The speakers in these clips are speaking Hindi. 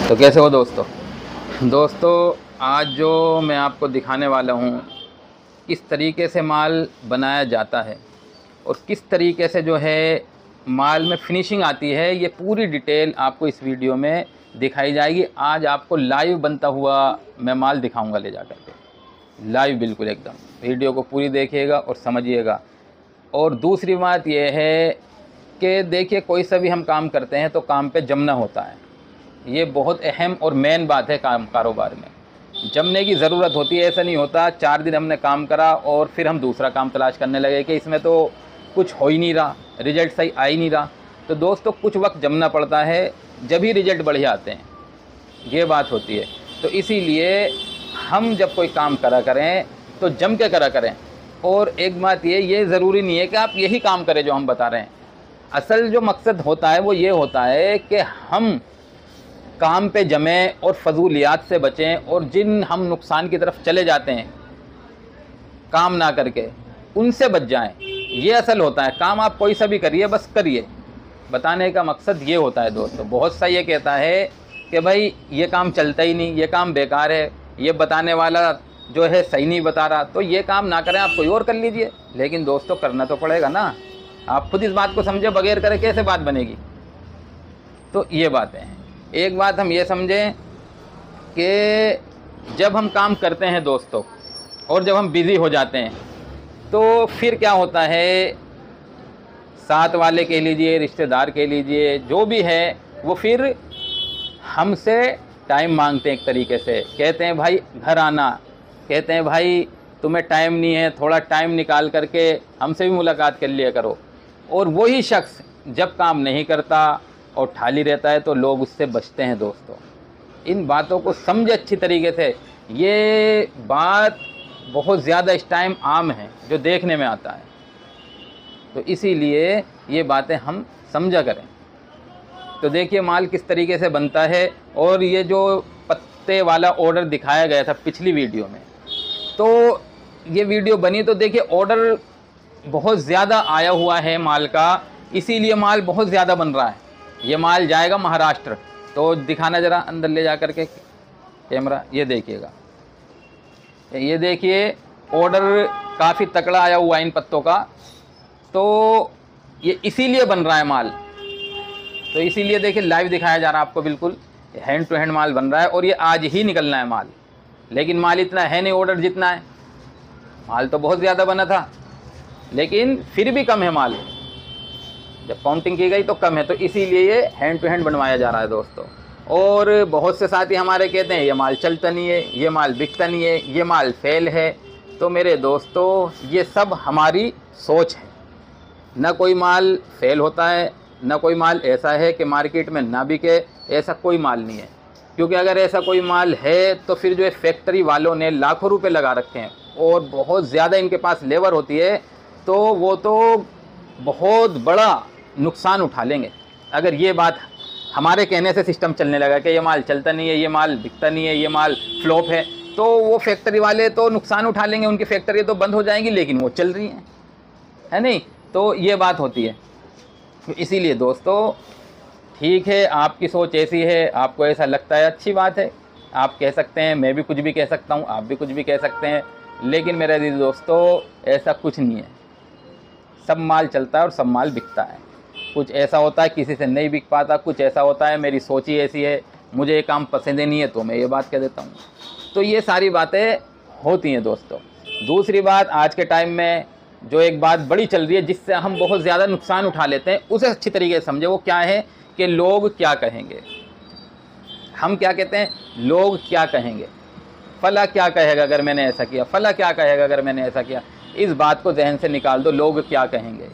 तो कैसे हो दोस्तों आज जो मैं आपको दिखाने वाला हूँ किस तरीके से माल बनाया जाता है और किस तरीके से जो है माल में फिनिशिंग आती है, ये पूरी डिटेल आपको इस वीडियो में दिखाई जाएगी। आज आपको लाइव बनता हुआ मैं माल दिखाऊंगा ले जा कर के, लाइव बिल्कुल एकदम। वीडियो को पूरी देखिएगा और समझिएगा। और दूसरी बात यह है कि देखिए, कोई सा भी हम काम करते हैं तो काम पे जमना होता है। ये बहुत अहम और मेन बात है कारोबार में, जमने की ज़रूरत होती है। ऐसा नहीं होता 4 दिन हमने काम करा और फिर हम दूसरा काम तलाश करने लगे कि इसमें तो कुछ हो ही नहीं रहा, रिजल्ट सही आ ही नहीं रहा। तो दोस्तों, कुछ वक्त जमना पड़ता है, जब ही रिजल्ट बढ़िया आते हैं, ये बात होती है। तो इसीलिए हम जब कोई काम करा करें तो जम के करा करें। और एक बात ये ज़रूरी नहीं है कि आप यही काम करें जो हम बता रहे हैं। असल जो मकसद होता है वो ये होता है कि हम काम पे जमें और फजूलियात से बचें, और जिन हम नुकसान की तरफ चले जाते हैं काम ना करके, उनसे बच जाएं। ये असल होता है। काम आप कोई सा भी करिए, बस करिए। बताने का मकसद ये होता है दोस्तों। बहुत सा ये कहता है कि भाई ये काम चलता ही नहीं, ये काम बेकार है, ये बताने वाला जो है सही नहीं बता रहा, तो ये काम ना करें, आप कोई और कर लीजिए। लेकिन दोस्तों, करना तो पड़ेगा ना। आप खुद इस बात को समझे, बगैर करे कैसे बात बनेगी। तो ये बातें हैं। एक बात हम ये समझें कि जब हम काम करते हैं दोस्तों, और जब हम बिज़ी हो जाते हैं, तो फिर क्या होता है, साथ वाले कह लीजिए, रिश्तेदार कह लीजिए, जो भी है, वो फिर हमसे टाइम मांगते हैं। एक तरीके से कहते हैं भाई घर आना, कहते हैं भाई तुम्हें टाइम नहीं है, थोड़ा टाइम निकाल करके हमसे भी मुलाकात कर लिया करो। और वही शख्स जब काम नहीं करता और ठाली रहता है तो लोग उससे बचते हैं दोस्तों। इन बातों को समझे अच्छी तरीके से। ये बात बहुत ज़्यादा इस टाइम आम है, जो देखने में आता है। तो इसीलिए ये बातें हम समझा करें। तो देखिए माल किस तरीके से बनता है। और ये जो पत्ते वाला ऑर्डर दिखाया गया था पिछली वीडियो में, तो ये वीडियो बनी तो देखिए ऑर्डर बहुत ज़्यादा आया हुआ है माल का, इसीलिए माल बहुत ज़्यादा बन रहा है। ये माल जाएगा महाराष्ट्र। तो दिखाना ज़रा अंदर ले जा कर के कैमरा, ये देखिएगा। ये देखिए ऑर्डर काफ़ी तकड़ा आया हुआ है इन पत्तों का। तो ये इसीलिए बन रहा है माल। तो इसीलिए देखिए लाइव दिखाया जा रहा है आपको, बिल्कुल हैंड टू हैंड माल बन रहा है। और ये आज ही निकलना है माल। लेकिन माल इतना है नहीं ऑर्डर जितना है। माल तो बहुत ज़्यादा बना था, लेकिन फिर भी कम है माल। जब काउंटिंग की गई तो कम है। तो इसीलिए ये हैंड टू हैंड बनवाया जा रहा है दोस्तों। और बहुत से साथी हमारे कहते हैं ये माल चलता नहीं है, ये माल बिकता नहीं है, ये माल फेल है। तो मेरे दोस्तों, ये सब हमारी सोच है। ना कोई माल फेल होता है, ना कोई माल ऐसा है कि मार्केट में ना बिके। ऐसा कोई माल नहीं है। क्योंकि अगर ऐसा कोई माल है तो फिर जो है फैक्ट्री वालों ने लाखों रुपए लगा रखे हैं और बहुत ज़्यादा इनके पास लेबर होती है, तो वो तो बहुत बड़ा नुकसान उठा लेंगे। अगर ये बात हमारे कहने से सिस्टम चलने लगा कि ये माल चलता नहीं है, ये माल बिकता नहीं है, ये माल फ्लॉप है, तो वो फैक्ट्री वाले तो नुकसान उठा लेंगे। उनकी फैक्ट्री तो बंद हो जाएंगी, लेकिन वो चल रही हैं, है नहीं। तो ये बात होती है। तो इसीलिए दोस्तों, ठीक है, आपकी सोच ऐसी है, आपको ऐसा लगता है, अच्छी बात है। आप कह सकते हैं, मैं भी कुछ भी कह सकता हूँ, आप भी कुछ भी कह सकते हैं। लेकिन मेरे अजीज दोस्तों, ऐसा कुछ नहीं है। सब माल चलता है और सब माल बिकता है। कुछ ऐसा होता है किसी से नहीं बिक पाता, कुछ ऐसा होता है मेरी सोच ही ऐसी है, मुझे ये काम पसंद ही नहीं है, तो मैं ये बात कह देता हूँ। तो ये सारी बातें होती हैं दोस्तों। दूसरी बात, आज के टाइम में जो एक बात बड़ी चल रही है, जिससे हम बहुत ज़्यादा नुकसान उठा लेते हैं, उसे अच्छी तरीके से समझे। वो क्या है कि लोग क्या कहेंगे। हम क्या कहते हैं, लोग क्या कहेंगे, फला क्या कहेगा अगर मैंने ऐसा किया, फला क्या कहेगा अगर मैंने ऐसा किया। इस बात को जहन से निकाल दो। लोग क्या कहेंगे,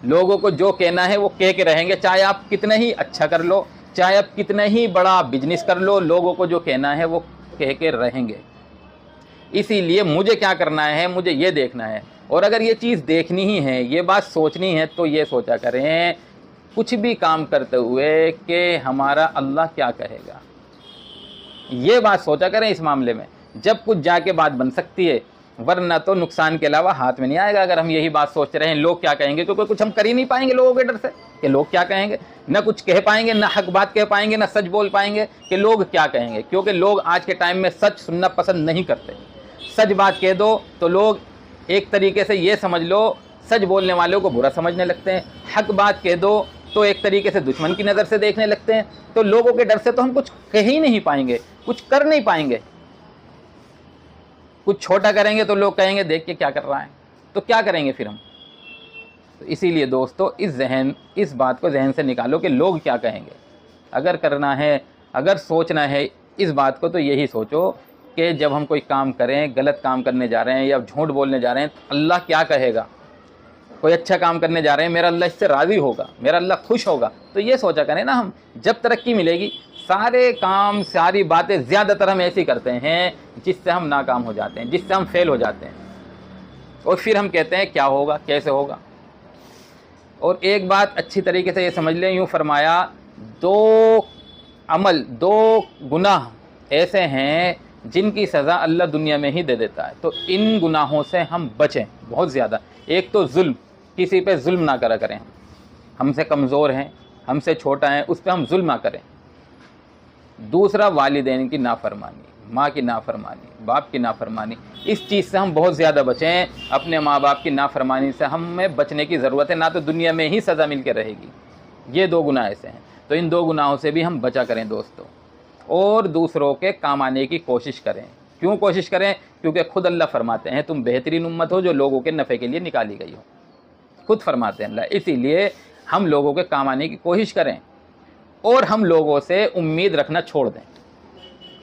लोगों को जो कहना है वो कह के रहेंगे। चाहे आप कितना ही अच्छा कर लो, चाहे आप कितना ही बड़ा बिजनेस कर लो, लोगों को जो कहना है वो कह के रहेंगे। इसीलिए मुझे क्या करना है, मुझे ये देखना है। और अगर ये चीज़ देखनी ही है, ये बात सोचनी है, तो ये सोचा करें कुछ भी काम करते हुए कि हमारा अल्लाह क्या कहेगा। ये बात सोचा करें इस मामले में। जब कुछ जाके बात बन सकती है वरना तो नुकसान के अलावा हाथ में नहीं आएगा अगर हम यही बात सोचते रहें लोग क्या कहेंगे, क्योंकि कुछ हम कर ही नहीं पाएंगे लोगों के डर से कि लोग क्या कहेंगे। ना कुछ कह पाएंगे, ना हक बात कह पाएंगे, ना सच बोल पाएंगे कि लोग क्या कहेंगे, क्योंकि लोग आज के टाइम में सच सुनना पसंद नहीं करते। सच बात कह दो तो लोग एक तरीके से ये समझ लो सच बोलने वालों को बुरा समझने लगते हैं। हक बात कह दो तो एक तरीके से दुश्मन की नज़र से देखने लगते हैं। तो लोगों के डर से तो हम कुछ कह ही नहीं पाएंगे, कुछ कर नहीं पाएंगे। कुछ छोटा करेंगे तो लोग कहेंगे देख के क्या कर रहा है, तो क्या करेंगे फिर हम। तो इसीलिए दोस्तों इस बात को जहन से निकालो कि लोग क्या कहेंगे। अगर करना है, अगर सोचना है इस बात को, तो यही सोचो कि जब हम कोई काम करें, गलत काम करने जा रहे हैं या झूठ बोलने जा रहे हैं, तो अल्लाह क्या कहेगा। कोई अच्छा काम करने जा रहे हैं, मेरा अल्लाह इससे राज़ी होगा, मेरा अल्लाह खुश होगा, तो ये सोचा करें ना हम। जब तरक्की मिलेगी, सारे काम सारी बातें ज़्यादातर हम ऐसी करते हैं जिससे हम नाकाम हो जाते हैं, जिससे हम फेल हो जाते हैं, और फिर हम कहते हैं क्या होगा, कैसे होगा। और एक बात अच्छी तरीके से ये समझ लें, यूँ फरमाया, दो गुनाह ऐसे हैं जिनकी सज़ा अल्लाह दुनिया में ही दे देता है। तो इन गुनाहों से हम बचें बहुत ज़्यादा। एक तो जुल्म, किसी पे जुल्म ना करा करें। हमसे कमज़ोर हैं, हमसे छोटा है, उस पर हम जुल्म ना करें। दूसरा, वालिदैन की नाफरमानी, माँ की नाफरमानी, बाप की नाफरमानी, इस चीज़ से हम बहुत ज़्यादा बचें। अपने माँ बाप की नाफरमानी से हमें बचने की ज़रूरत है, ना तो दुनिया में ही सज़ा मिल के रहेगी। ये दो गुनाह ऐसे हैं, तो इन दो गुनाहों से भी हम बचा करें दोस्तों। और दूसरों के काम आने की कोशिश करें। क्यों कोशिश करें? क्योंकि खुद अल्लाह फरमाते हैं तुम बेहतरीन उम्मत हो जो लोगों के नफ़े के लिए निकाली गई हो। खुद फरमाते हैं अल्लाह। इसीलिए हम लोगों के काम आने की कोशिश करें और हम लोगों से उम्मीद रखना छोड़ दें,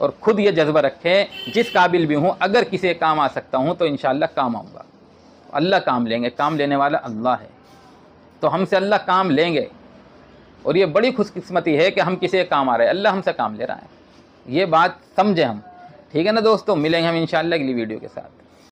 और ख़ुद ये जज्बा रखें जिस काबिल भी हूँ, अगर किसी के काम आ सकता हूँ तो इंशाअल्लाह काम आऊँगा। अल्लाह काम लेंगे, काम लेने वाला अल्लाह है, तो हमसे अल्लाह काम लेंगे। और ये बड़ी खुशकिस्मती है कि हम किसी के काम आ रहे हैं, अल्लाह हमसे काम ले रहा है। ये बात समझें हम, ठीक है ना दोस्तों। मिलेंगे हम इंशाअल्लाह अगली वीडियो के साथ।